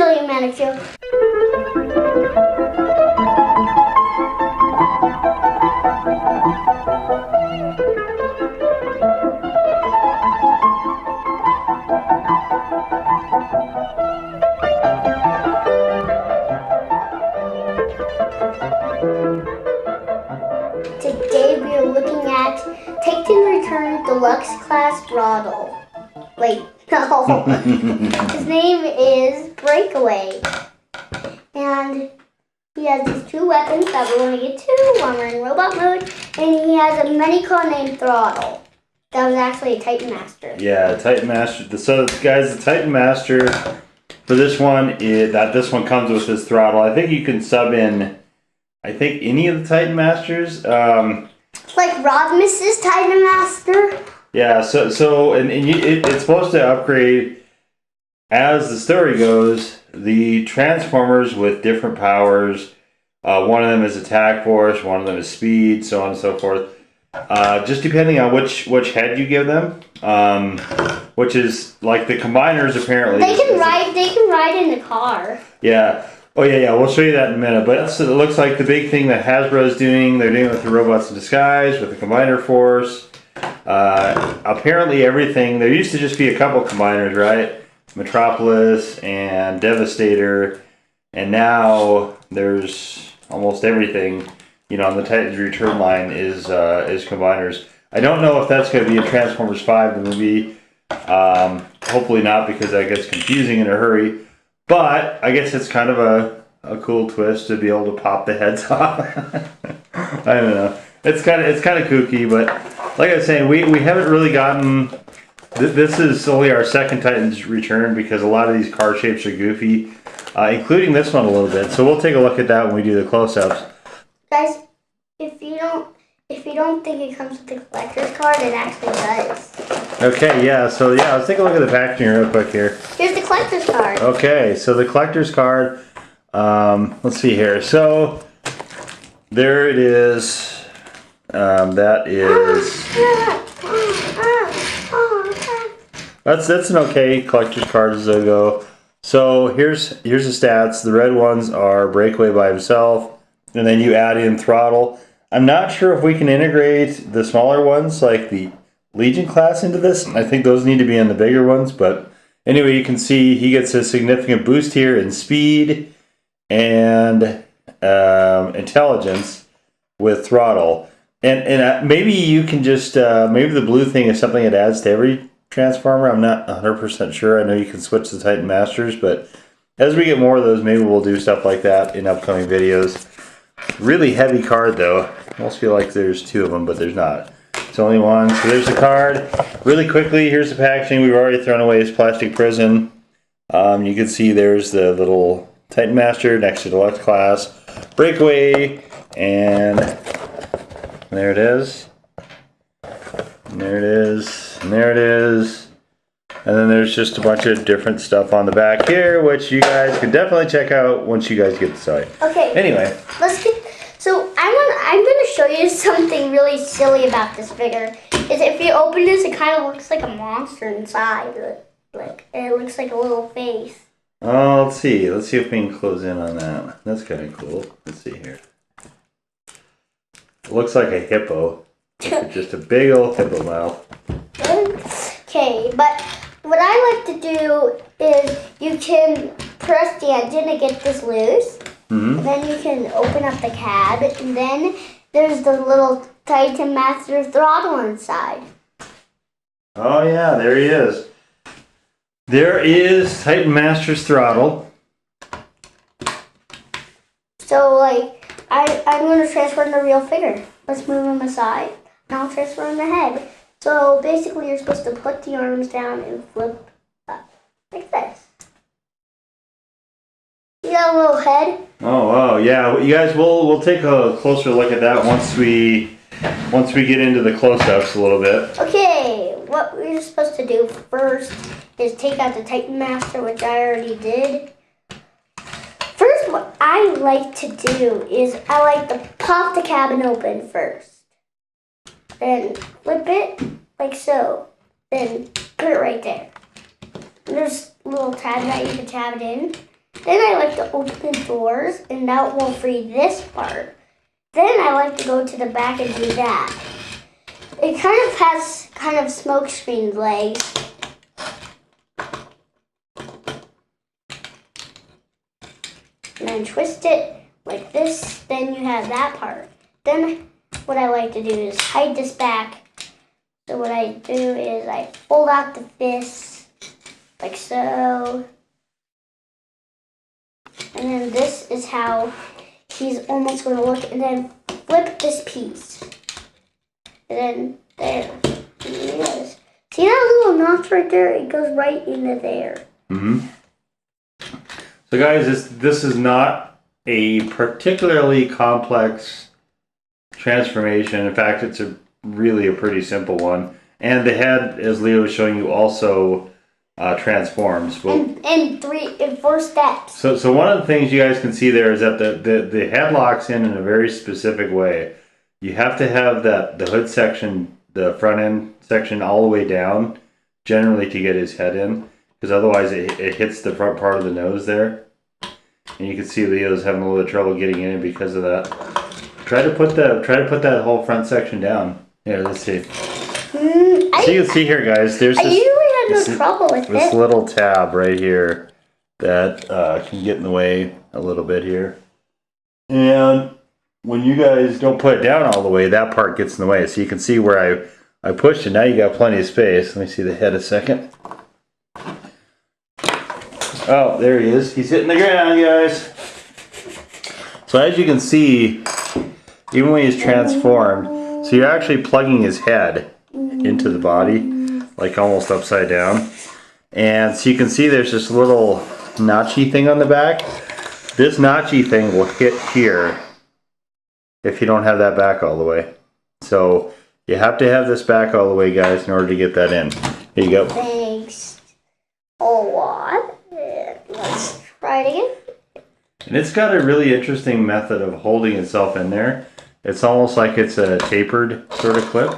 silly manicure. Today we are looking at Titan Return Deluxe Class Throttle. Wait, no. His name is Breakaway. And he has these two weapons that we're going to get to while we're in robot mode. And he has a mini car named Throttle. That was actually a Titan Master. Yeah, Titan Master. So guys, the Titan Master for this one this one comes with his throttle. I think you can sub in any of the Titan Masters. Like Rodimus's Titan Master. Yeah, it's supposed to upgrade as the story goes. The Transformers with different powers. One of them is attack force, one of them is speed, so on and so forth. Just depending on which head you give them, which is like the combiners apparently. They can ride in the car. Yeah. Oh yeah. We'll show you that in a minute. But it looks like the big thing that Hasbro is doing. They're doing it with the robots in disguise, with the combiner force. Apparently everything. There used to just be a couple combiners, right? Metropolis and Devastator, and now there's almost everything. You know, on the Titan's Return line is combiners. I don't know if that's going to be in Transformers 5, the movie. Hopefully not, because that gets confusing in a hurry. But I guess it's kind of a cool twist to be able to pop the heads off. I don't know. It's kind of kooky, but like I was saying, we haven't really gotten. This is only our second Titan's Return because a lot of these car shapes are goofy, including this one a little bit. So we'll take a look at that when we do the close-ups. Guys, if you don't think it comes with the collector's card, it actually does. Okay, yeah. So yeah, let's take a look at the packaging real quick here. Here's the collector's card. Okay, so the collector's card. Let's see here. So there it is. That is. That's an okay collector's card as they go. So here's the stats. The red ones are Breakaway by himself. And then you add in Throttle. I'm not sure if we can integrate the smaller ones like the Legion class into this. I think those need to be in the bigger ones. But anyway, you can see he gets a significant boost here in speed and intelligence with Throttle. And maybe you can just, maybe the blue thing is something it adds to every Transformer. I'm not 100% sure. I know you can switch the Titan Masters. But as we get more of those, maybe we'll do stuff like that in upcoming videos. Really heavy card though. I almost feel like there's two of them, but there's not. It's only one. So there's the card. Really quickly, here's the packaging. We've already thrown away his plastic prison. You can see there's the little Titan Master next to Deluxe Class Breakaway, and there it is. And there it is. And there it is. And then there's just a bunch of different stuff on the back here, which you guys can definitely check out once you guys get the site. Okay. Anyway. So I'm going to show you something really silly about this figure. Is if you open this, it kind of looks like a monster inside. Like it looks like a little face. Oh, let's see. Let's see if we can close in on that. That's kind of cool. Let's see here. It looks like a hippo. Just a big old hippo mouth. Okay, but what I like to do is you can press the engine to get this loose. Mm-hmm. Then you can open up the cab, and then there's the little Titan Master Throttle inside. Oh yeah, there he is. There is Titan Master's Throttle. So like, I'm going to transform the real figure. Let's move him aside, and I'll transform the head. So basically you're supposed to put the arms down and flip up, like this. You got a little head? Oh wow, yeah. You guys, we'll take a closer look at that once we get into the close-ups a little bit. Okay, what we're supposed to do first is take out the Titan Master, which I already did. First, what I like to do is I like to pop the cabin open first. Then flip it like so. Then put it right there. And there's a little tab that you can tab it in. Then I like to open the doors, and that will free this part. Then I like to go to the back and do that. It kind of has smoke screen legs. And then twist it like this, then you have that part. Then what I like to do is hide this back. So what I do is I fold out the fist like so. And then this is how he's almost going to look. And then flip this piece. And then there. There he is. See that little notch right there? It goes right into there. Mm-hmm. So guys, this is not a particularly complex transformation. In fact, it's really a pretty simple one. And the head, as Leo was showing you, also transforms. In 4 steps. So one of the things you guys can see there is that the head locks in a very specific way. You have to have the hood section, the front end section, all the way down, generally to get his head in. Because otherwise it hits the front part of the nose there. And you can see Leo's having a little bit of trouble getting in it because of that. Try to put that whole front section down. Here, let's see. So you can see here, guys, there's I usually have no trouble with this little tab right here that can get in the way a little bit here. And when you guys don't put it down all the way, that part gets in the way. So you can see where I pushed it. Now you got plenty of space. Let me see the head a second. Oh, there he is. He's hitting the ground, guys. So as you can see, even when he's transformed, so you're actually plugging his head into the body, like almost upside down. And so you can see there's this little notchy thing on the back. This notchy thing will hit here if you don't have that back all the way. So you have to have this back all the way, guys, in order to get that in. Here you go. Thanks a lot. Let's try it again. And it's got a really interesting method of holding itself in there. It's almost like it's a tapered sort of clip.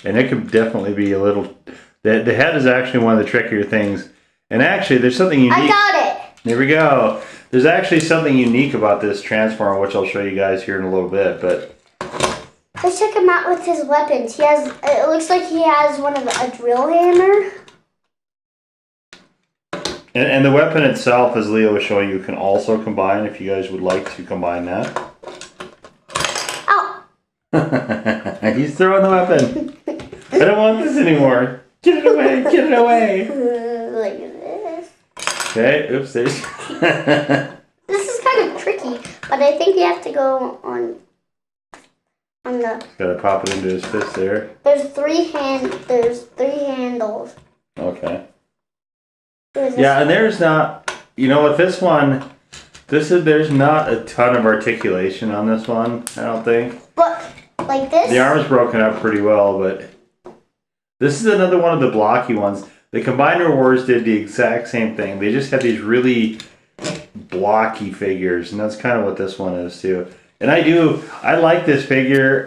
And it could definitely be a little... The head is actually one of the trickier things. And actually, there's something unique... I got it! There we go. There's actually something unique about this transformer, which I'll show you guys here in a little bit, but... Let's check him out with his weapons. It looks like he has a drill hammer. And the weapon itself, as Leo was showing you, can also combine if you guys would like to combine that. Ow! He's throwing the weapon. I don't want this anymore. Get it away, get it away. Like this. Okay, oops, there's... This is kind of tricky, but I think you have to go on the... Gotta pop it into his fist there. There's three handles. Okay. Yeah, and there's not, you know, with this one, there's not a ton of articulation on this one, I don't think. But, like this? The arm's broken up pretty well, but this is another one of the blocky ones. The Combiner Wars did the exact same thing. They just had these really blocky figures, and that's kind of what this one is too. And I like this figure.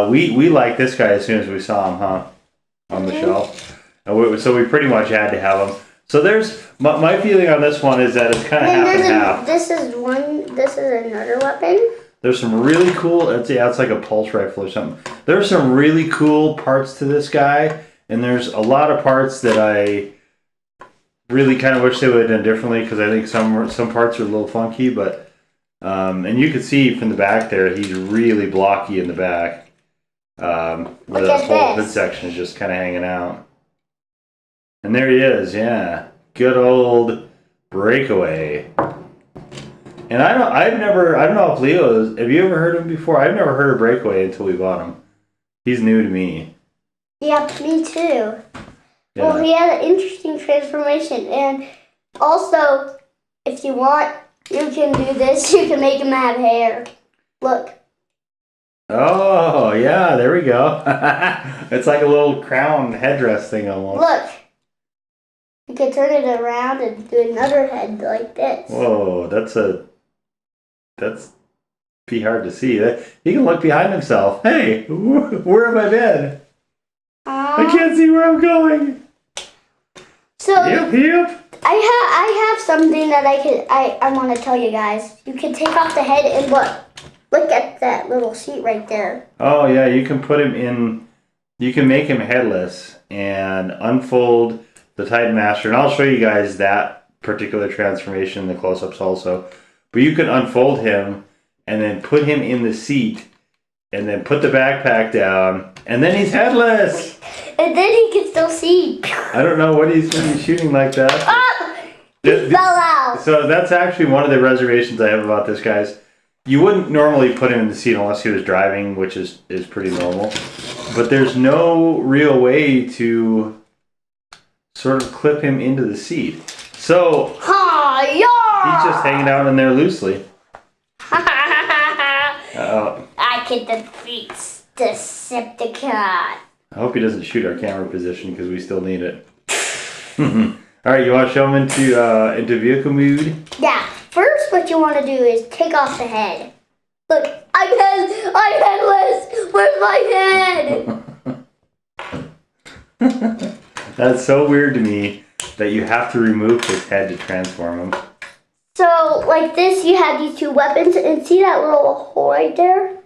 We liked this guy as soon as we saw him, huh? On the shelf. And so we pretty much had to have him. So there's my feeling on this one is that it's kind of half and half. This is another weapon. There's some really cool. It's like a pulse rifle or something. There's some really cool parts to this guy, and there's a lot of parts that I really kind of wish they would have done differently because I think some parts are a little funky. But and you can see from the back there, he's really blocky in the back. Where that whole hood section is just kind of hanging out. And there he is, yeah. Good old Breakaway. And I don't know if Leo have you ever heard of him before? I've never heard of Breakaway until we bought him. He's new to me. Yeah, me too. Yeah. Well, he had an interesting transformation. And also, if you want, you can do this. You can make him have hair. Look. Oh, yeah, there we go. It's like a little crown headdress thing almost. Look. You can turn it around and do another head like this. Whoa, that's be hard to see. He can look behind himself. Hey, where have I been? I can't see where I'm going. So yep. I have something that I want to tell you guys. You can take off the head and look at that little seat right there. Oh yeah, you can put him in. You can make him headless and unfold the Titan Master, and I'll show you guys that particular transformation in the close-ups also. But you can unfold him and then put him in the seat, and then put the backpack down, and then he's headless. And then he can still see. I don't know what he's going to be shooting like that. Ah! He fell out. So that's actually one of the reservations I have about this, guys. You wouldn't normally put him in the seat unless he was driving, which is pretty normal. But there's no real way to sort of clip him into the seat. So he's just hanging out in there loosely. I can defeat Decepticon. I hope he doesn't shoot our camera position because we still need it. All right, you want to show him into vehicle mode? Yeah. First, what you want to do is take off the head. Look, I'm headless. Where's my head? That's so weird to me that you have to remove his head to transform him. So, like this, you have these two weapons, and see that little hole right there?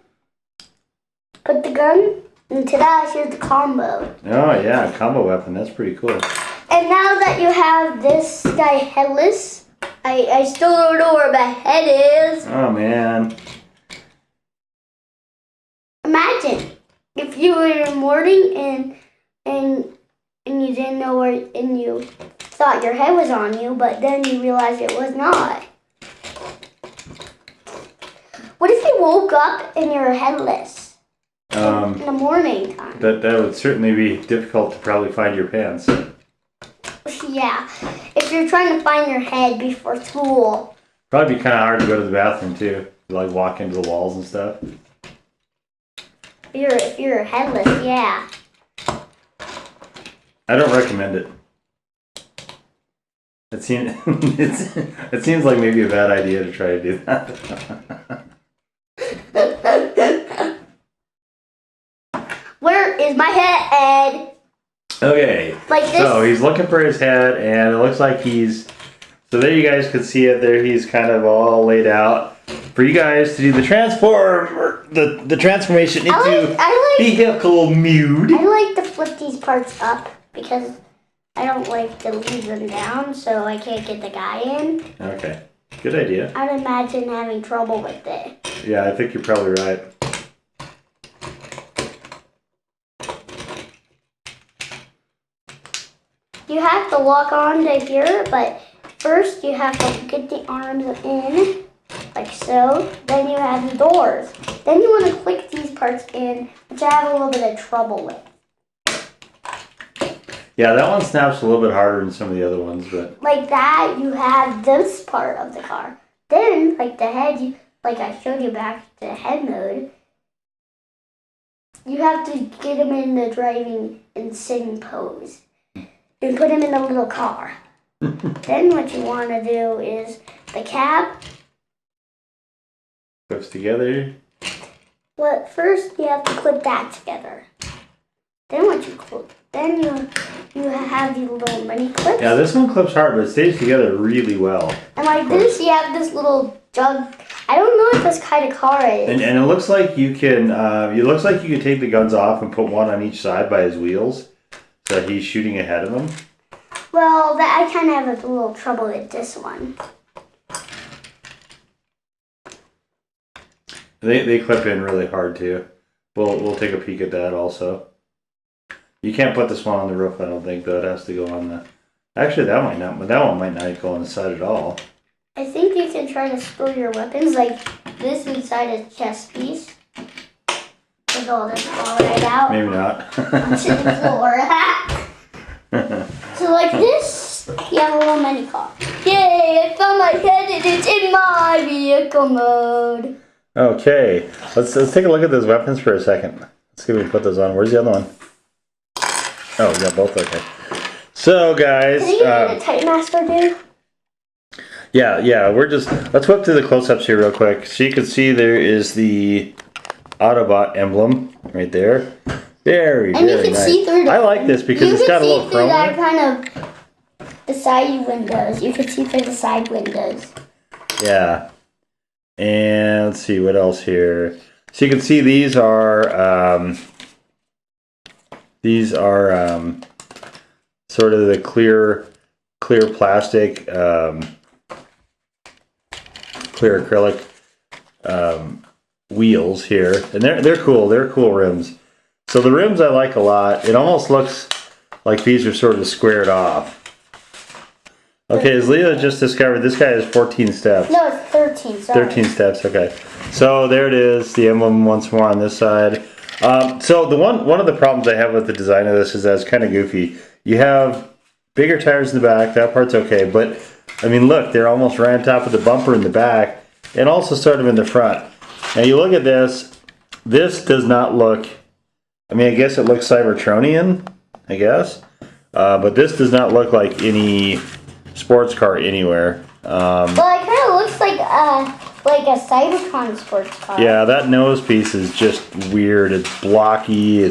Put the gun, and ta-da, here's the combo. Oh yeah, combo weapon, that's pretty cool. And now that you have this guy headless, I still don't know where my head is. Oh man. Imagine if you were in the morning and you didn't know where, and you thought your head was on you, but then you realized it was not. What if you woke up and you're headless in the morning time? That would certainly be difficult to probably find your pants. Yeah, if you're trying to find your head before school. Probably be kind of hard to go to the bathroom too, like walk into the walls and stuff. If you're headless, yeah. I don't recommend it. It seems it seems like maybe a bad idea to try to do that. Where is my head? Okay. Like this. So he's looking for his head, and it looks like he's. So there, you guys can see it. There, he's kind of all laid out for you guys to do the the transformation into vehicle mode. I like to flip these parts up because I don't like to leave them down, so I can't get the guy in. Okay, good idea. I'd imagine having trouble with it. Yeah, I think you're probably right. You have to lock on to here, but first you have to get the arms in, like so. Then you have the doors. Then you want to click these parts in, which I have a little bit of trouble with. Yeah, that one snaps a little bit harder than some of the other ones, but... Like that, you have this part of the car. Then, like the head, like I showed you back to head mode, you have to get him in the driving and sitting pose. And put him in a little car. Then what you want to do is the cab. Clips together. Well, first you have to clip that together. Then what you clip? Then you have these little mini clips. Yeah, this one clips hard, but it stays together really well. And like this, you have this little jug. I don't know what this kind of car is. And it looks like you can. It looks like you can take the guns off and put one on each side by his wheels. So he's shooting ahead of him? Well, I kind of have a little trouble with this one. They clip in really hard too. We'll take a peek at that also. You can't put this one on the roof, I don't think, though. It has to go on the... Actually, that one might not go on the side at all. I think you can try to store your weapons like this inside a chest piece. With all this fall right out. Maybe not. Onto the floor. So like this, you have a little mini car. Yay, I found my head and it's in my vehicle mode. Okay, let's take a look at those weapons for a second. Let's see if we can put those on. Where's the other one? Oh, we got both, okay. So guys... Can you get a Titan Master, dude? Yeah, let's whip through the close-ups here real quick. So you can see there is the Autobot emblem right there. Very, and very you can nice. see through the, I like this because it's got a little chrome. That kind of the side windows. You can see through the side windows. Yeah. And let's see what else here. So you can see these are sort of the clear plastic, clear acrylic wheels here, and they're cool. They're cool rims. So the rims I like a lot. It almost looks like these are sort of squared off. Okay, as Leo just discovered, this guy has 14 steps. No, it's 13. Sorry. 13 steps. Okay, so there it is. The emblem once more on this side. So the one of the problems I have with the design of this is that it's kind of goofy. You have bigger tires in the back. That part's okay, but I mean, look, they're almost right on top of the bumper in the back, and also sort of in the front. Now you look at this. This does not look. I mean, I guess it looks Cybertronian, I guess, but this does not look like any sports car anywhere. Well, it kind of looks like a Cybertron sports car. Yeah, that nose piece is just weird. It's blocky. I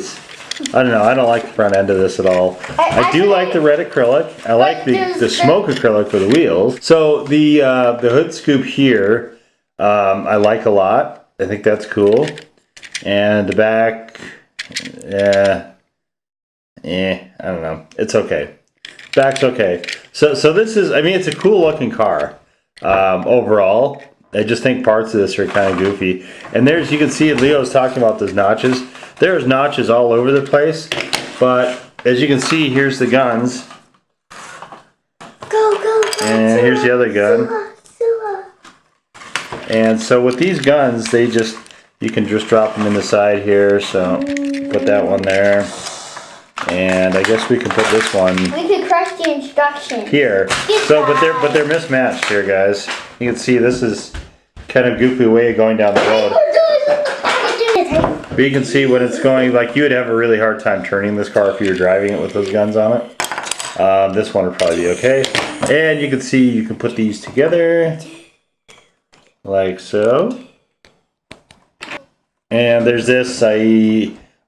don't know. I don't like the front end of this at all. I do like the red acrylic. I like the smoke acrylic for the wheels. So the hood scoop here, I like a lot. I think that's cool. And the back, I don't know. It's okay. Back's okay. So this is, I mean, it's a cool looking car overall. I just think parts of this are kind of goofy. And there's, you can see Leo's talking about those notches. There's notches all over the place. But as you can see, here's the guns. Go. And here's the other gun. And so with these guns, you can just drop them in the side here. So put that one there. And I guess we can put this one. We could crush the instructions Here. So, but they're mismatched here, guys. You can see this is kind of goofy way of going down the road. But you can see when it's going, like you would have a really hard time turning this car if you were driving it with those guns on it. This one would probably be okay. And you can see you can put these together like so. And there's this.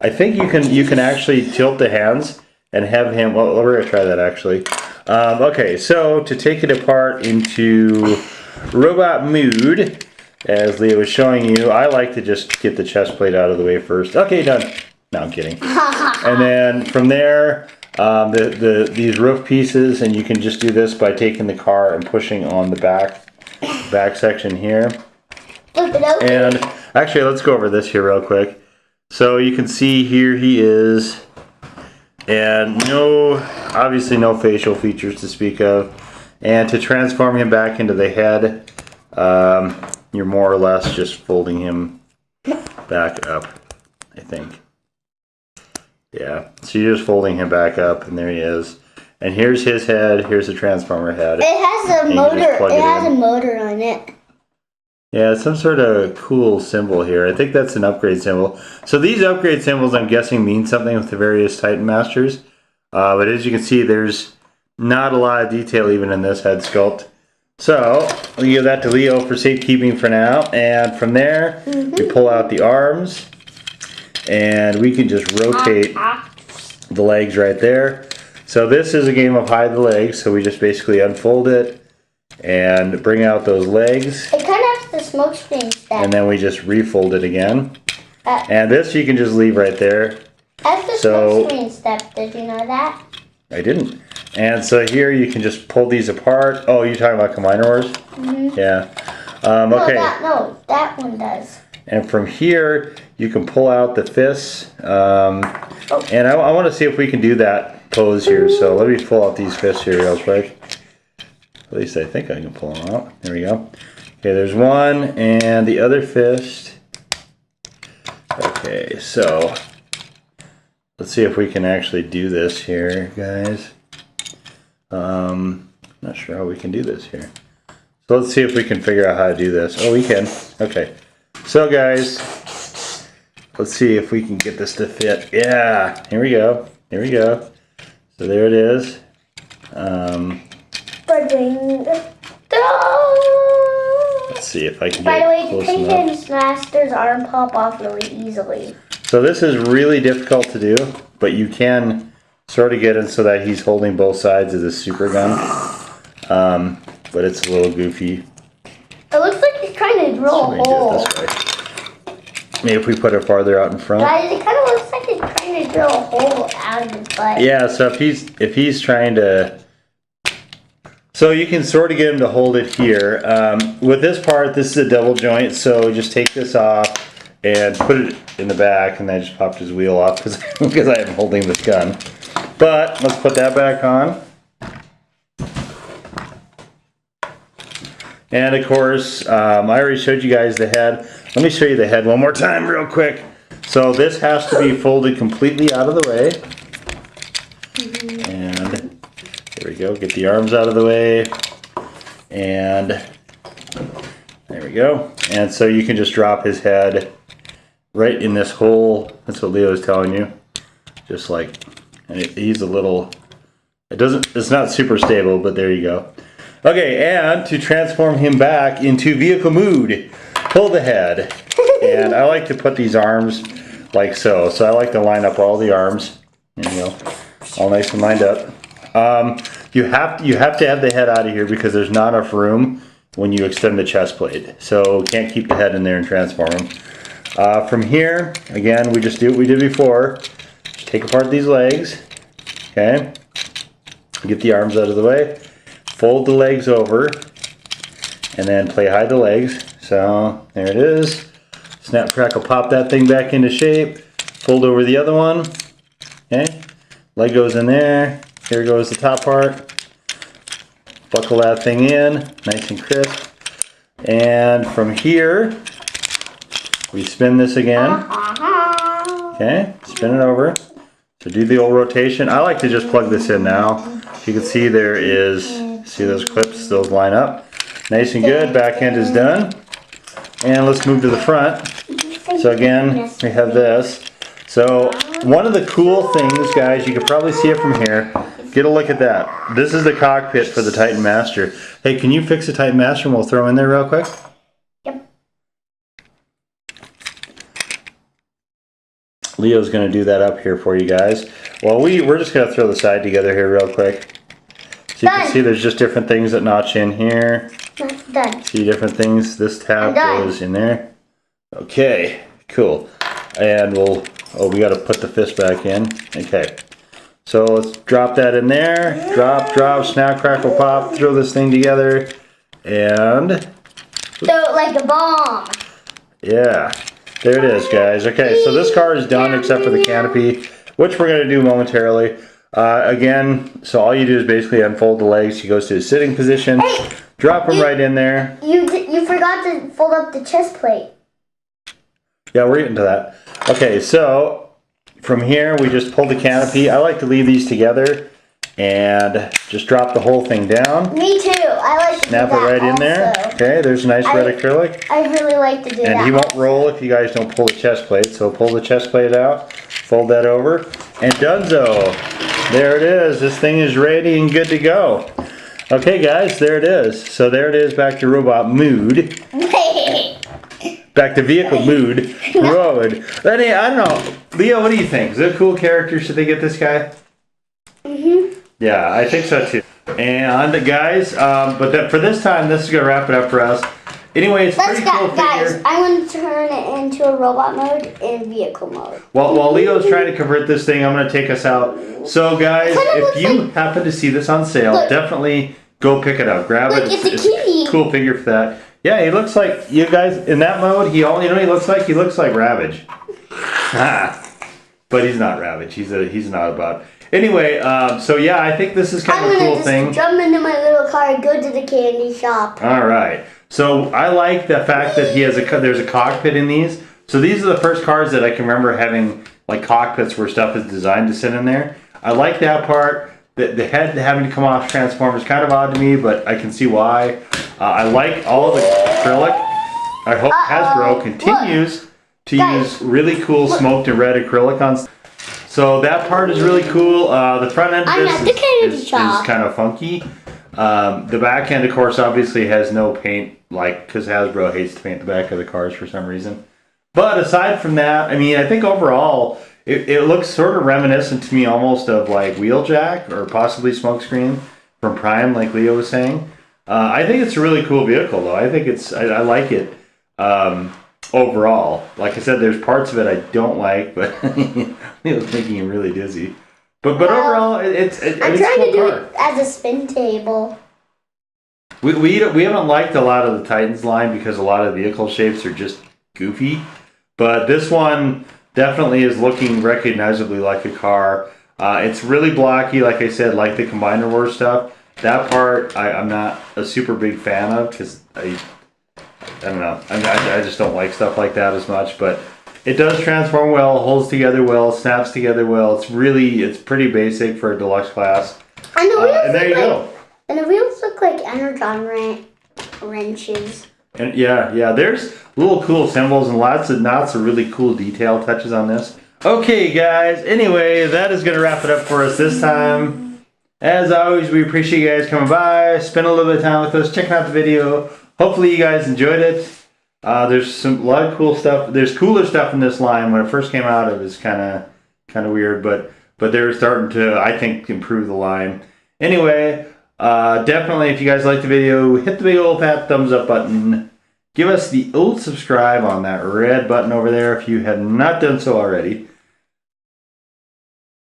I think you can actually tilt the hands and have him. Well, we're gonna try that actually. Okay, so to take it apart into robot mood, as Leo was showing you, I like to just get the chest plate out of the way first. Okay, done. No, I'm kidding. And then from there, these roof pieces, and you can just do this by taking the car and pushing on the back section here. And actually, let's go over this here real quick. So you can see here he is, and obviously no facial features to speak of. And to transform him back into the head, you're more or less just folding him back up, I think. Yeah, so you're just folding him back up, and there he is. And here's his head, here's the transformer head. It has a motor. It has a motor on it. Yeah, some sort of cool symbol here. I think that's an upgrade symbol. So these upgrade symbols, I'm guessing, mean something with the various Titan Masters. But as you can see, there's not a lot of detail even in this head sculpt. So I'll give that to Leo for safekeeping for now. And from there, we pull out the arms. And we can just rotate the legs right there. So this is a game of hide the legs. So we just basically unfold it and bring out those legs. It kind of has the smoke screen step. And then we just refold it again. And this you can just leave right there. That's the smoke screen step. Did you know that? I didn't. And so here you can just pull these apart. Oh, you're talking about Combiner Wars? Yeah. Okay. No, that one does. And from here, you can pull out the fists. And I want to see if we can do that pose here. So let me pull out these fists here real quick. At least I think I can pull them out. There we go. Okay, there's one and the other fist. Okay, so let's see if we can actually do this here, guys. Not sure how we can do this here. So let's see if we can figure out how to do this. Oh, we can. Okay. So guys, let's see if we can get this to fit. Yeah, here we go. Here we go. So there it is. Let's see if I can get it close enough. By the way, Titan Master's arm pop off really easily. So this is really difficult to do, but you can sort of get it so that he's holding both sides of the super gun. But it's a little goofy. It looks like he's trying to drill a hole. Maybe if we put it farther out in front. Guys, it kind of looks like he's trying to drill a hole out of his butt. Yeah, so if he's trying to, so you can sort of get him to hold it here. With this part, this is a double joint, so just take this off and put it in the back, and I just popped his wheel off because I am holding this gun. But let's put that back on. And of course, I already showed you guys the head. Let me show you the head one more time real quick. So this has to be folded completely out of the way. And there we go, get the arms out of the way. And there we go. And so you can just drop his head right in this hole. That's what Leo is telling you. Just like, and he's a little, it's not super stable, but there you go. Okay, and to transform him back into vehicle mood, pull the head. And I like to put these arms like so. So I like to line up all the arms, there you go, all nice and lined up. You have to have the head out of here because there's not enough room when you extend the chest plate. So can't keep the head in there and transform him. From here, again, we just do what we did before. Just take apart these legs, okay? Get the arms out of the way. Fold the legs over, and then play hide the legs. So there it is. Snap, crackle, pop that thing back into shape. Fold over the other one. Okay, leg goes in there. Here goes the top part. Buckle that thing in, nice and crisp. And from here, we spin this again. Okay, spin it over. So do the old rotation. I like to just plug this in now. You can see there is, see those clips, those line up. Nice and good, back end is done. And let's move to the front. So again, we have this. So one of the cool things, guys, you can probably see it from here. Get a look at that. This is the cockpit for the Titan Master. Hey, can you fix the Titan Master and we'll throw in there real quick? Yep. Leo's going to do that up here for you guys. Well, we're just going to throw the side together here real quick. So you can see there's just different things that notch in here. Done. See different things. This tab goes in there. Okay, cool. And we got to put the fist back in. Okay. So let's drop that in there. Drop, snap, crackle, pop. Throw this thing together. And throw it like a bomb. Yeah. There it is, guys. Okay, so this car is done except for the canopy, which we're going to do momentarily. Again, so all you do is basically unfold the legs. He goes to his sitting position. Hey, drop him right in there. You forgot to fold up the chest plate. Yeah, we're getting to that. Okay, so from here we just pull the canopy. I like to leave these together and just drop the whole thing down. Me too. I like to snap do that it right in there. Okay, there's a nice red acrylic. I really like to do that. And he won't roll if you guys don't pull the chest plate. So pull the chest plate out, fold that over, and donezo. There it is. This thing is ready and good to go. Okay, guys, there it is. So there it is, back to robot mood. Back to vehicle mood. Road. I don't know. Leo, what do you think? Is it a cool character? Should they get this guy? Yeah, I think so too. And guys, for this time, this is going to wrap it up for us. Anyway, it's a pretty cool figure. Guys, I want to turn it into a robot mode and vehicle mode. While Leo's trying to convert this thing, I'm going to take us out. So guys, if you happen to see this on sale, definitely go pick it up. Grab it. It's a cool figure for that. Yeah, he looks like, you guys, in that mode, you know what he looks like? He looks like Ravage. But he's not Ravage. He's an Autobot. Anyway, so yeah, I think this is kind of a cool thing. I'm going to just jump into my little car and go to the candy shop. All right. So I like the fact that there's a cockpit in these. So these are the first cars that I can remember having like cockpits where stuff is designed to sit in there. I like that part. The head having to come off transform is kind of odd to me, but I can see why. I like all the acrylic. I hope Hasbro continues to use really cool smoked and red acrylic on. So that part is really cool. The front end of this is kind of funky. The back end, of course, obviously has no paint, because Hasbro hates to paint the back of the cars for some reason. But aside from that, I mean, I think overall it looks sort of reminiscent to me almost of like Wheeljack or possibly Smokescreen from Prime, like Leo was saying. I think it's a really cool vehicle, though. I think I like it overall. Like I said, there's parts of it I don't like, but it was making me really dizzy. But overall, it's I'm trying to do it as a spin table. We haven't liked a lot of the Titans line because a lot of the vehicle shapes are just goofy. But this one definitely is looking recognizably like a car. It's really blocky, like I said, like the Combiner Wars stuff. That part I'm not a super big fan of because I don't know. I just don't like stuff like that as much. But it does transform well, holds together well, snaps together well. It's pretty basic for a deluxe class. And the wheels and there you go. And the wheels look like energon wrenches. And yeah, there's little cool symbols and lots of really cool detail touches on this. Okay, guys. Anyway, that is gonna wrap it up for us this time. As always, we appreciate you guys coming by, spending a little bit of time with us, checking out the video. Hopefully, you guys enjoyed it. There's a lot of cool stuff. There's cooler stuff in this line. When it first came out, it was kind of weird, but they're starting to, I think, improve the line. Anyway, definitely, if you guys liked the video, hit the big old fat thumbs up button. Give us the old subscribe on that red button over there if you have not done so already.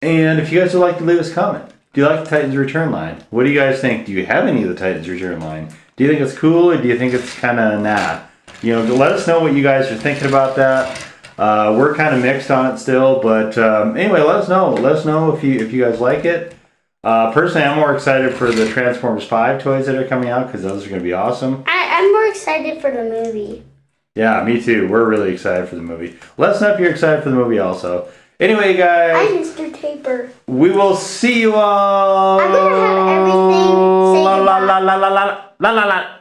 And if you guys would like to leave us a comment. Do you like the Titans Return line? What do you guys think? Do you have any of the Titans Return line? Do you think it's cool or do you think it's kind of nah? You know, let us know what you guys are thinking about that. We're kind of mixed on it still, but anyway, let us know. Let us know if you guys like it. Personally, I'm more excited for the Transformers 5 toys that are coming out because those are going to be awesome. I'm more excited for the movie. Yeah, me too. We're really excited for the movie. Let us know if you're excited for the movie also. Anyway, guys. I'm Mr. Taper. We will see you all. I'm going to have everything say la la la la la la la la la.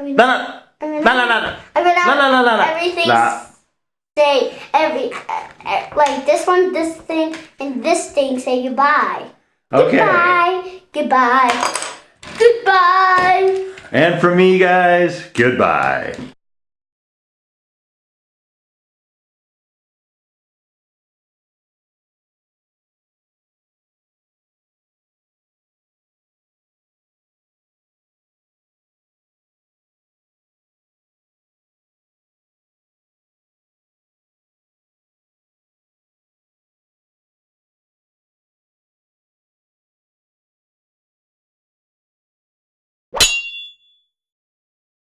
I'm gonna have everything say like this one, this thing, and this thing say goodbye. Okay. Goodbye. Goodbye. Goodbye. And for me, guys, goodbye.